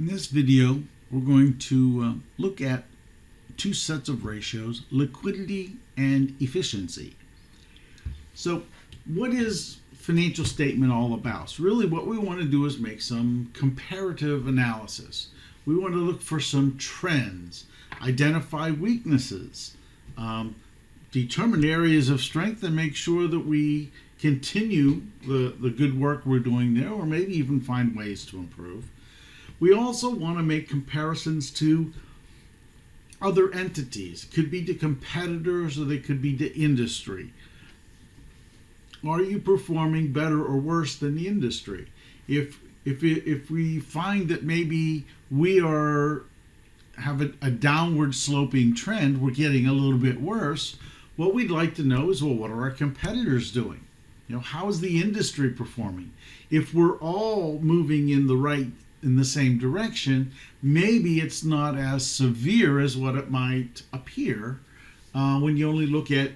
In this video, we're going to look at two sets of ratios, liquidity and efficiency. So what is financial statement all about? So really what we want to do is make some comparative analysis. We want to look for some trends, identify weaknesses, determine areas of strength, and make sure that we continue the good work we're doing there, or maybe even find ways to improve. We also want to make comparisons to other entities. It could be to competitors, or they could be to industry. Are you performing better or worse than the industry? If we find that maybe we have a downward sloping trend, we're getting a little bit worse, what we'd like to know is, well, what are our competitors doing? How is the industry performing? If we're all moving in the same direction, maybe it's not as severe as what it might appear when you only look at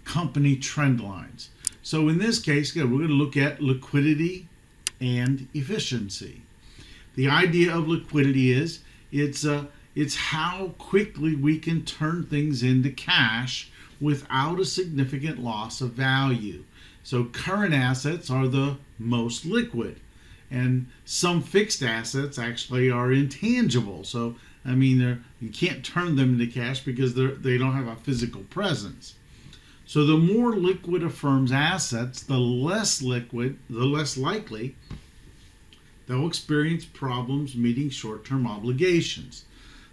company trend lines. So in this case, we're going to look at liquidity and efficiency. The idea of liquidity is it's how quickly we can turn things into cash without a significant loss of value. So current assets are the most liquid, and some fixed assets actually are intangible. So you can't turn them into cash because they don't have a physical presence. So the more liquid a firm's assets, the less likely they'll experience problems meeting short-term obligations.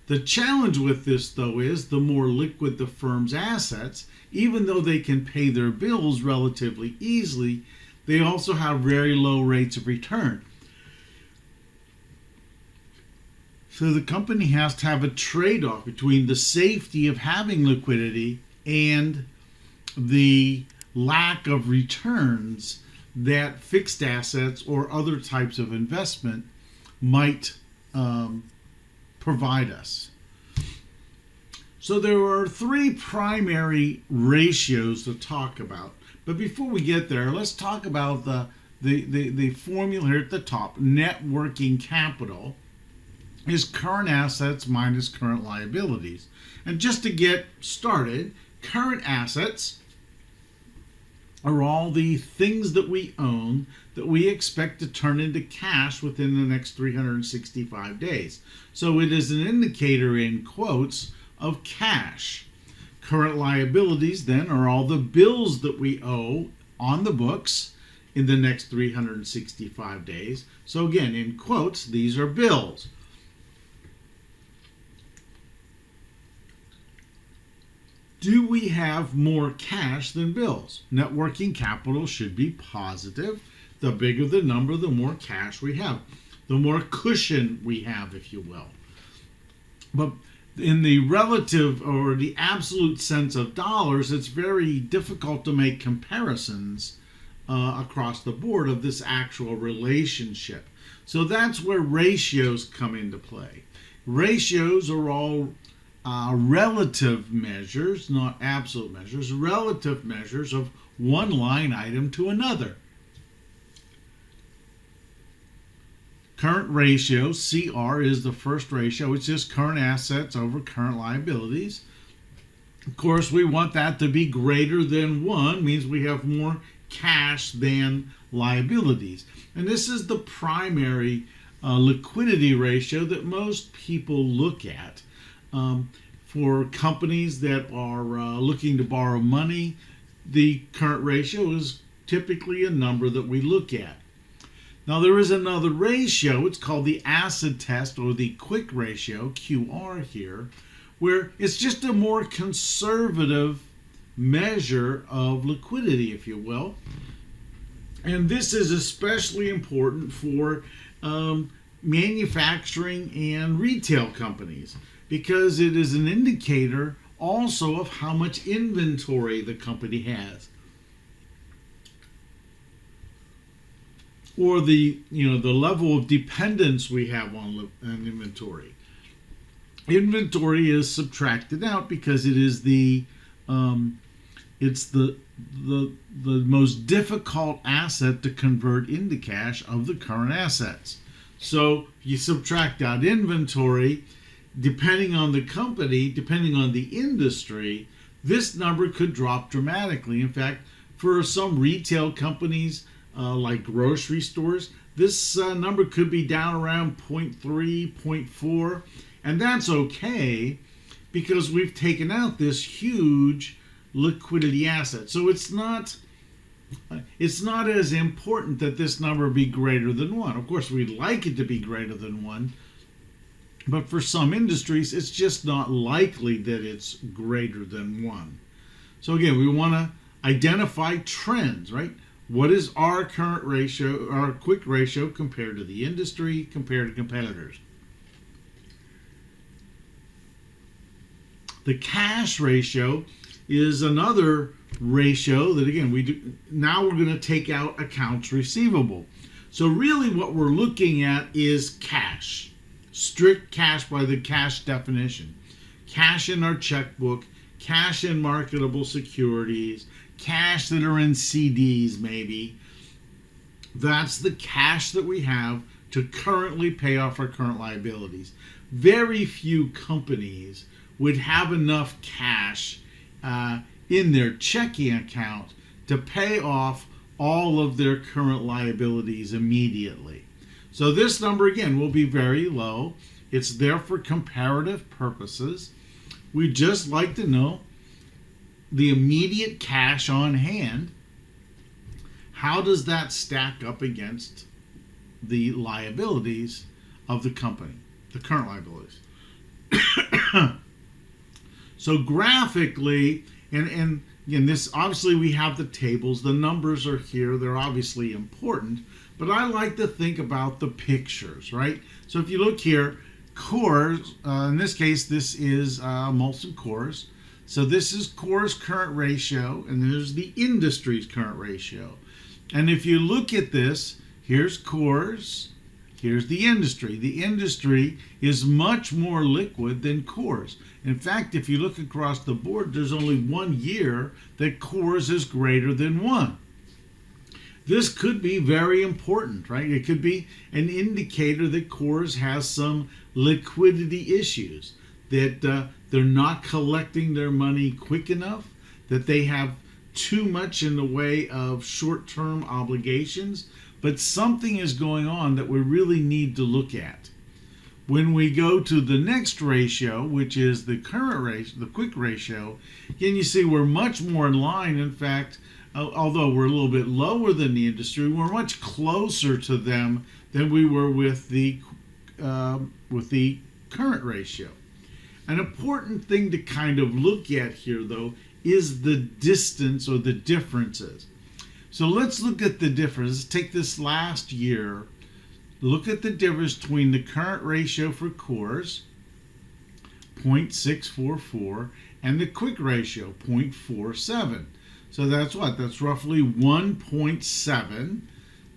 The challenge with this, though, is the more liquid the firm's assets, even though they can pay their bills relatively easily, they also have very low rates of return. So the company has to have a trade-off between the safety of having liquidity and the lack of returns that fixed assets or other types of investment might provide us. So there are three primary ratios to talk about. But before we get there, let's talk about the formula here at the top. Net working capital is current assets minus current liabilities. And just to get started, current assets are all the things that we own that we expect to turn into cash within the next 365 days. So it is an indicator, in quotes, of cash. Current liabilities then are all the bills that we owe on the books in the next 365 days. So again, in quotes, these are bills. Do we have more cash than bills? Net working capital should be positive. The bigger the number, the more cash we have. The more cushion we have, if you will. But in the relative or the absolute sense of dollars, it's very difficult to make comparisons across the board of this actual relationship. So that's where ratios come into play. Ratios are all relative measures, not absolute measures, relative measures of one line item to another. Current ratio, CR, is the first ratio. It's just current assets over current liabilities. Of course, we want that to be greater than 1, means we have more cash than liabilities. And this is the primary liquidity ratio that most people look at. For companies that are looking to borrow money, the current ratio is typically a number that we look at. Now there is another ratio, it's called the acid test or the quick ratio, QR here, where it's just a more conservative measure of liquidity, if you will. And this is especially important for manufacturing and retail companies, because it is an indicator also of how much inventory the company has, or the level of dependence we have on inventory. Inventory is subtracted out because it is the most difficult asset to convert into cash of the current assets. So you subtract out inventory, depending on the company, depending on the industry, this number could drop dramatically. In fact, for some retail companies like grocery stores, this number could be down around 0.3, 0.4, and that's okay because we've taken out this huge liquidity asset. So it's not as important that this number be greater than 1. Of course, we'd like it to be greater than 1, but for some industries, it's just not likely that it's greater than 1. So again, we want to identify trends, right? What is our current ratio, our quick ratio compared to the industry, compared to competitors? The cash ratio is another ratio that, again, we do. Now we're going to take out accounts receivable. So really what we're looking at is cash, strict cash by the cash definition. Cash in our checkbook, cash in marketable securities, cash that are in CDs maybe. That's the cash that we have to currently pay off our current liabilities. Very few companies would have enough cash in their checking account to pay off all of their current liabilities immediately. So this number, again, will be very low. It's there for comparative purposes. We just like to know the immediate cash on hand. How does that stack up against the liabilities of the company, the current liabilities? So graphically, and again, this obviously we have the tables, the numbers are here, they're obviously important, but I like to think about the pictures, right? So if you look here, cores, in this case, this is Molson Coors. So this is Coors' current ratio, and there's the industry's current ratio. And if you look at this, here's Coors, here's the industry. The industry is much more liquid than Coors. In fact, if you look across the board, there's only 1 year that Coors is greater than 1. This could be very important, right? It could be an indicator that Coors has some liquidity issues, that they're not collecting their money quick enough, that they have too much in the way of short-term obligations, but something is going on that we really need to look at. When we go to the next ratio, which is the current ratio, the quick ratio, again, you see we're much more in line. In fact, although we're a little bit lower than the industry, we're much closer to them than we were with the current ratio. An important thing to kind of look at here, though, is the distance or the differences. So let's look at the difference. Let's take this last year. Look at the difference between the current ratio for Coors, 0.644, and the quick ratio, 0.47. So that's what? That's roughly 1.7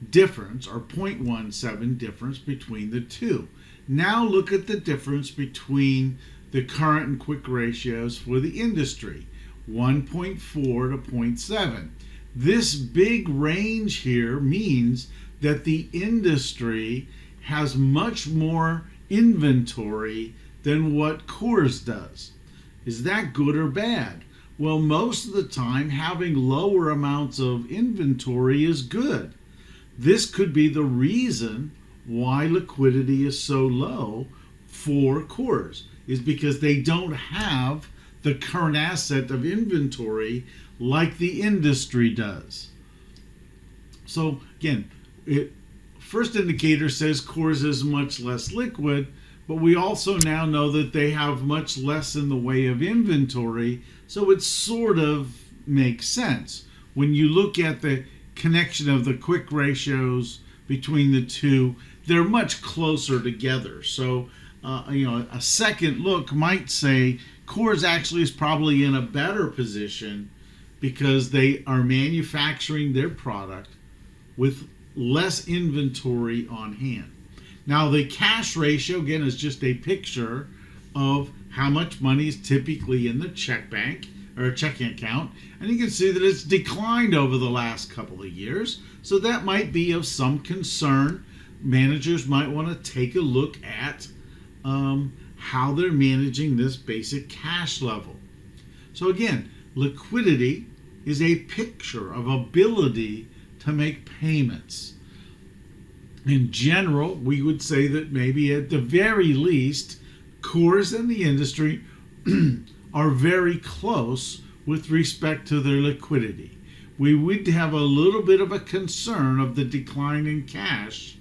difference, or 0.17 difference between the two. Now look at the difference between the current and quick ratios for the industry, 1.4 to 0.7. This big range here means that the industry has much more inventory than what Coors does. Is that good or bad? Well, most of the time, having lower amounts of inventory is good. This could be the reason why liquidity is so low for Coors, is because they don't have the current asset of inventory like the industry does. So again, first indicator says Coors is much less liquid, but we also now know that they have much less in the way of inventory, so it sort of makes sense. When you look at the connection of the quick ratios between the two, they're much closer together. So a second look might say Coors actually is probably in a better position because they are manufacturing their product with less inventory on hand. Now the cash ratio, again, is just a picture of how much money is typically in the check bank or checking account, and you can see that it's declined over the last couple of years, so that might be of some concern. managers might want to take a look at how they're managing this basic cash level. So again, liquidity is a picture of ability to make payments. In general, we would say that maybe at the very least, cores in the industry are very close with respect to their liquidity. We would have a little bit of a concern of the decline in cash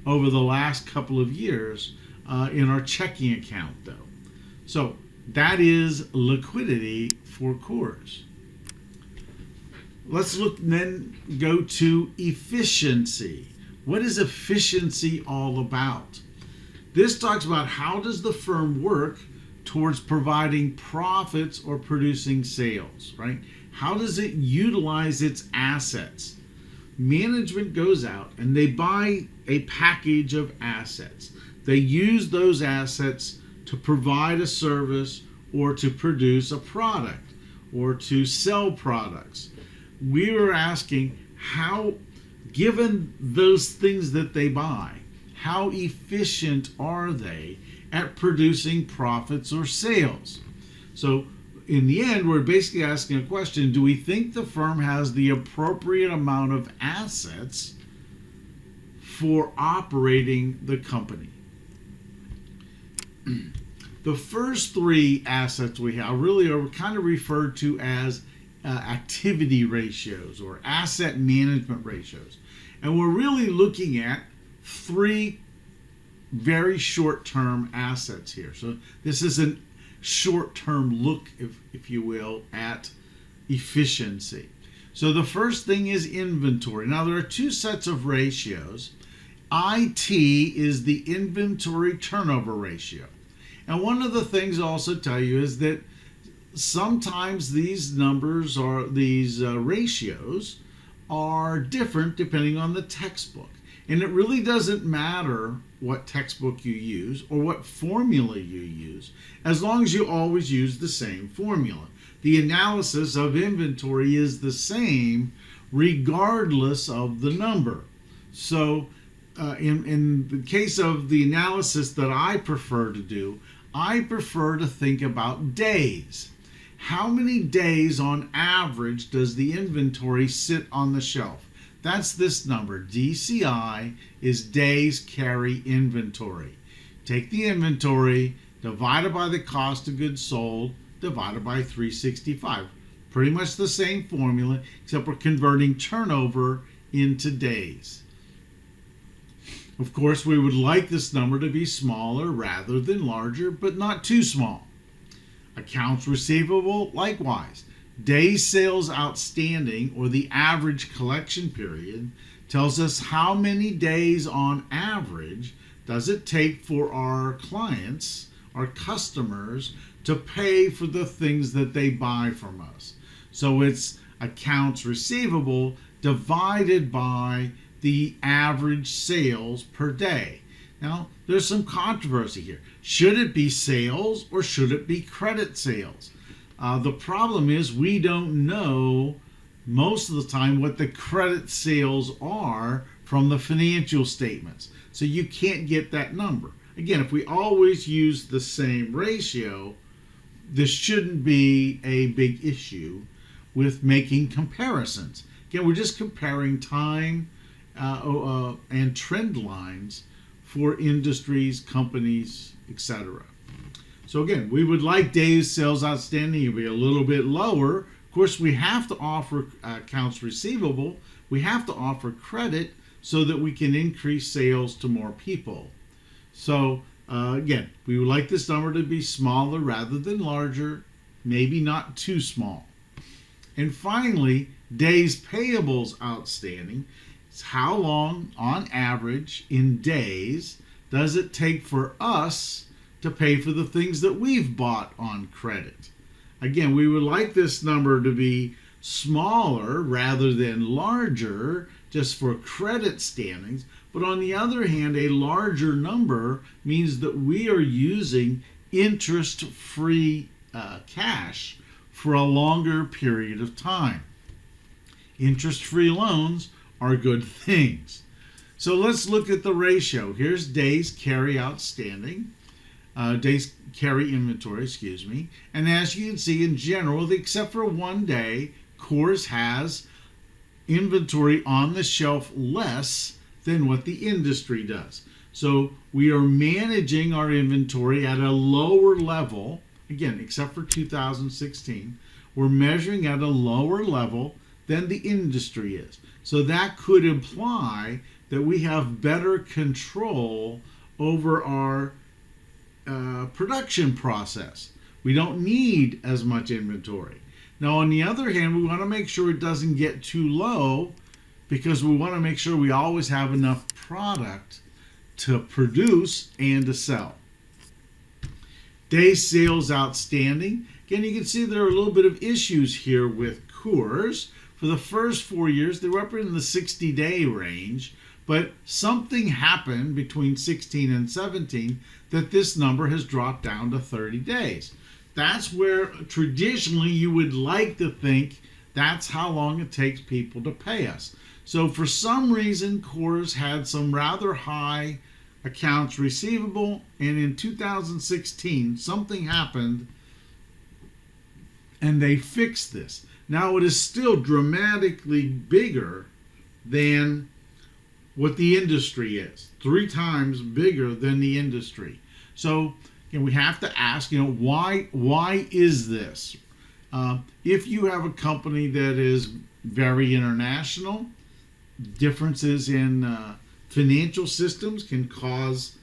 over the last couple of years in our checking account, though. So that is liquidity for cores. Let's look then go to efficiency. What is efficiency all about? This talks about how does the firm work towards providing profits or producing sales, right? How does it utilize its assets? Management goes out and they buy a package of assets. They use those assets to provide a service or to produce a product or to sell products. We are asking how, given those things that they buy, how efficient are they at producing profits or sales? So in the end, we're basically asking a question: do we think the firm has the appropriate amount of assets for operating the company? The first three assets we have really are kind of referred to as activity ratios or asset management ratios. And we're really looking at three very short-term assets here. So this is a short-term look, if you will, at efficiency. So the first thing is inventory. Now there are two sets of ratios. IT is the inventory turnover ratio. And one of the things I'll also tell you is that sometimes these numbers or these ratios are different depending on the textbook. And it really doesn't matter what textbook you use or what formula you use, as long as you always use the same formula. The analysis of inventory is the same regardless of the number. So in the case of the analysis that I prefer to do, I prefer to think about days. How many days on average does the inventory sit on the shelf? That's this number. DCI is days carry inventory. Take the inventory, divide it by the cost of goods sold, divided by 365. Pretty much the same formula, except we're converting turnover into days. Of course, we would like this number to be smaller rather than larger, but not too small. Accounts receivable, likewise. Days sales outstanding, or the average collection period, tells us how many days on average does it take for our clients, our customers, to pay for the things that they buy from us. So it's accounts receivable divided by the average sales per day. Now, there's some controversy here. Should it be sales or should it be credit sales? The problem is we don't know most of the time what the credit sales are from the financial statements. So you can't get that number. Again, if we always use the same ratio, this shouldn't be a big issue with making comparisons. Again, we're just comparing time and trend lines for industries, companies, etc. So again, we would like days sales outstanding to be a little bit lower. Of course, we have to offer accounts receivable. We have to offer credit so that we can increase sales to more people. So again, we would like this number to be smaller rather than larger, maybe not too small. And finally, days payables outstanding. It's how long, on average, in days, does it take for us to pay for the things that we've bought on credit. Again, we would like this number to be smaller rather than larger, just for credit standings. But on the other hand, a larger number means that we are using interest-free cash for a longer period of time. Interest-free loans are good things. So let's look at the ratio. Here's days carry outstanding, days carry inventory, excuse me. And as you can see, in general, except for one day, Coors has inventory on the shelf less than what the industry does. So we are managing our inventory at a lower level. Again, except for 2016, we're measuring at a lower level than the industry is. So that could imply that we have better control over our production process. We don't need as much inventory. Now, on the other hand, we want to make sure it doesn't get too low, because we want to make sure we always have enough product to produce and to sell. Days sales outstanding. Again, you can see there are a little bit of issues here with Coors. For the first 4 years, they were up in the 60-day range, but something happened between 16 and 17 that this number has dropped down to 30 days. That's where traditionally you would like to think that's how long it takes people to pay us. So for some reason, Coors had some rather high accounts receivable, and in 2016 something happened and they fixed this. Now it is still dramatically bigger than what the industry is, 3 times bigger than the industry. So we have to ask, why is this? If you have a company that is very international, differences in financial systems can cause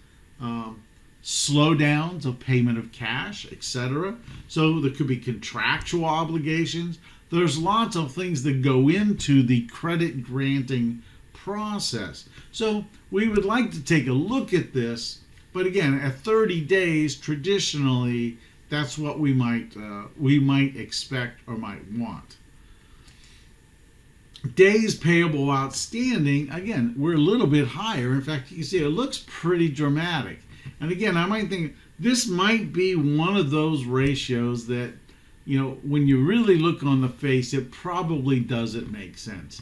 slowdowns of payment of cash, etc. So there could be contractual obligations. There's lots of things that go into the credit granting process. So we would like to take a look at this, but again, at 30 days, traditionally, that's what we might expect or might want. Days payable outstanding, again, we're a little bit higher. In fact, you can see it looks pretty dramatic. And again, I might think this might be one of those ratios that, when you really look on the face, it probably doesn't make sense.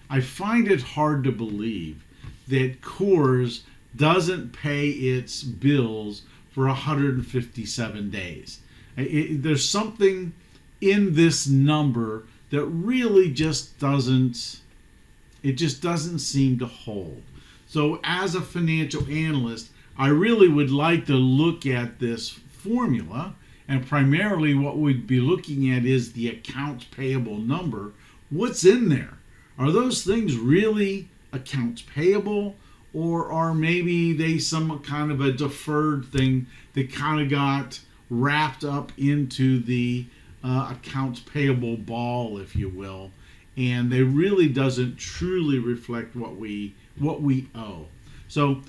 I find it hard to believe that Coors doesn't pay its bills for 157 days. There's something in this number that really just doesn't seem to hold. So as a financial analyst, I really would like to look at this formula, and primarily what we'd be looking at is the accounts payable number. What's in there? Are those things really accounts payable, or are maybe they some kind of a deferred thing that kind of got wrapped up into the accounts payable ball, if you will, and they really doesn't truly reflect what we owe. So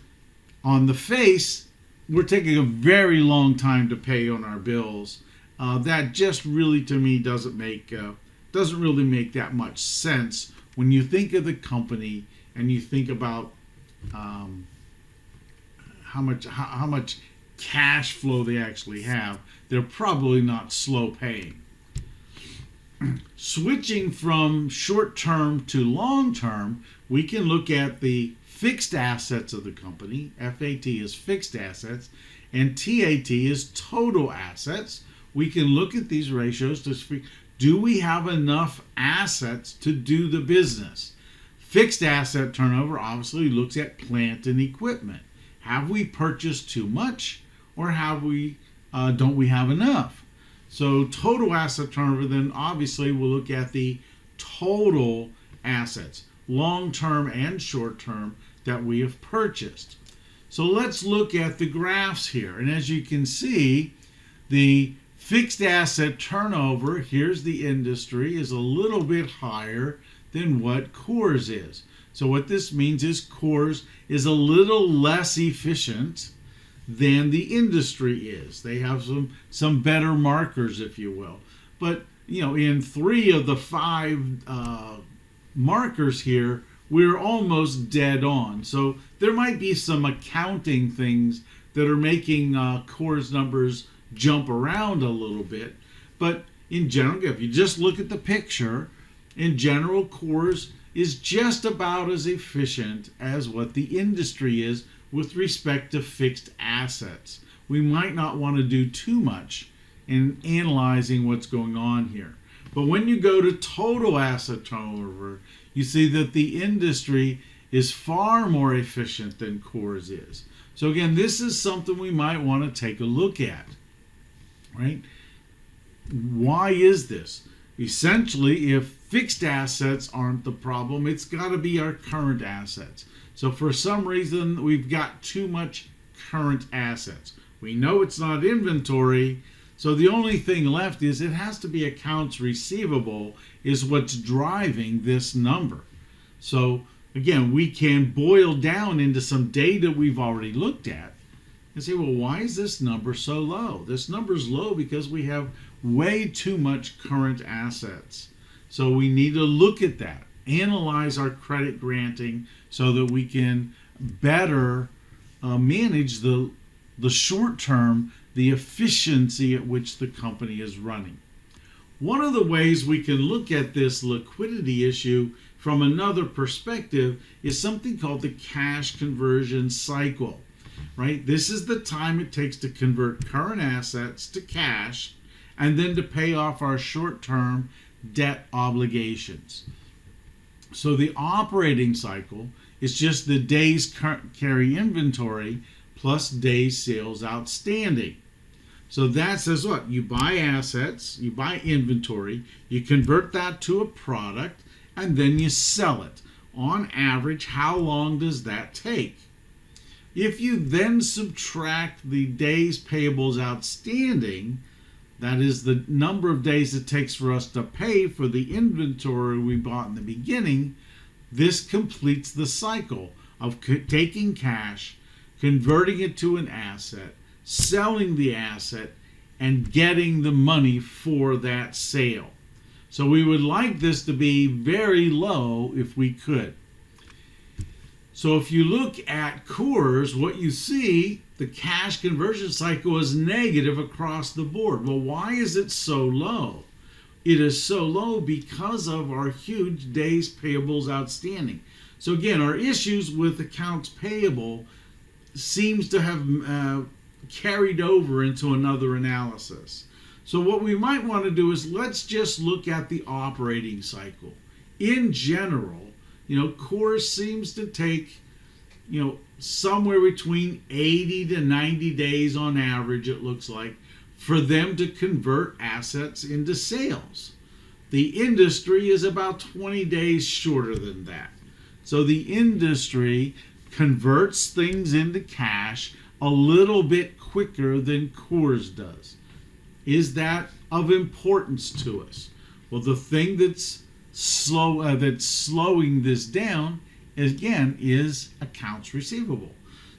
on the face, we're taking a very long time to pay on our bills. That just really, to me, doesn't really make that much sense when you think of the company and you think about how much cash flow they actually have. They're probably not slow paying. Switching from short term to long term, we can look at the fixed assets of the company. FAT is fixed assets, and TAT is total assets. We can look at these ratios to speak. Do we have enough assets to do the business? Fixed asset turnover obviously looks at plant and equipment. Have we purchased too much, or don't we have enough? So total asset turnover, then obviously we'll look at the total assets, long-term and short-term, that we have purchased. So let's look at the graphs here. And as you can see, the fixed asset turnover, here's the industry, is a little bit higher than what Coors is. So what this means is Coors is a little less efficient than the industry is. They have some better markers, if you will. But in 3 of the 5 markers here, we're almost dead on. So there might be some accounting things that are making Coors numbers jump around a little bit. But in general, if you just look at the picture, in general, Coors is just about as efficient as what the industry is with respect to fixed assets. We might not want to do too much in analyzing what's going on here. But when you go to total asset turnover, you see that the industry is far more efficient than Coors is. So again, this is something we might want to take a look at, right? Why is this? Essentially, if fixed assets aren't the problem, it's got to be our current assets. So for some reason, we've got too much current assets. We know it's not inventory, so the only thing left is it has to be accounts receivable is what's driving this number. So again, we can boil down into some data we've already looked at and say, well, why is this number so low? This number's low because we have way too much current assets. So we need to look at that, analyze our credit granting so that we can better manage the short term, the efficiency at which the company is running. One of the ways we can look at this liquidity issue from another perspective is something called the cash conversion cycle, right? This is the time it takes to convert current assets to cash and then to pay off our short-term debt obligations. So the operating cycle is just the days carry inventory plus days sales outstanding. So that says what? You buy assets, you buy inventory, you convert that to a product, and then you sell it. On average, how long does that take? If you then subtract the days payables outstanding, that is the number of days it takes for us to pay for the inventory we bought in the beginning, this completes the cycle of taking cash, converting it to an asset, selling the asset, and getting the money for that sale. So we would like this to be very low if we could. So if you look at Coors, what you see, the cash conversion cycle is negative across the board. Well, why is it so low? It is so low because of our huge days payables outstanding. So again, our issues with accounts payable seems to have carried over into another analysis. So what we might want to do is let's just look at the operating cycle. In general, Coors seems to take, somewhere between 80 to 90 days on average, it looks like, for them to convert assets into sales. The industry is about 20 days shorter than that. So the industry converts things into cash a little bit quicker than Coors does. Is that of importance to us? Well, the thing that's slowing this down, again, is accounts receivable.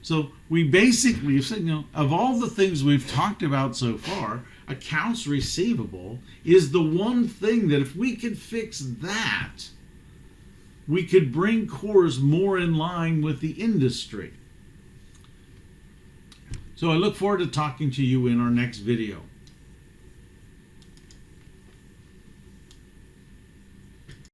So we basically have said, of all the things we've talked about so far, accounts receivable is the one thing that if we could fix that, we could bring Coors more in line with the industry. So I look forward to talking to you in our next video.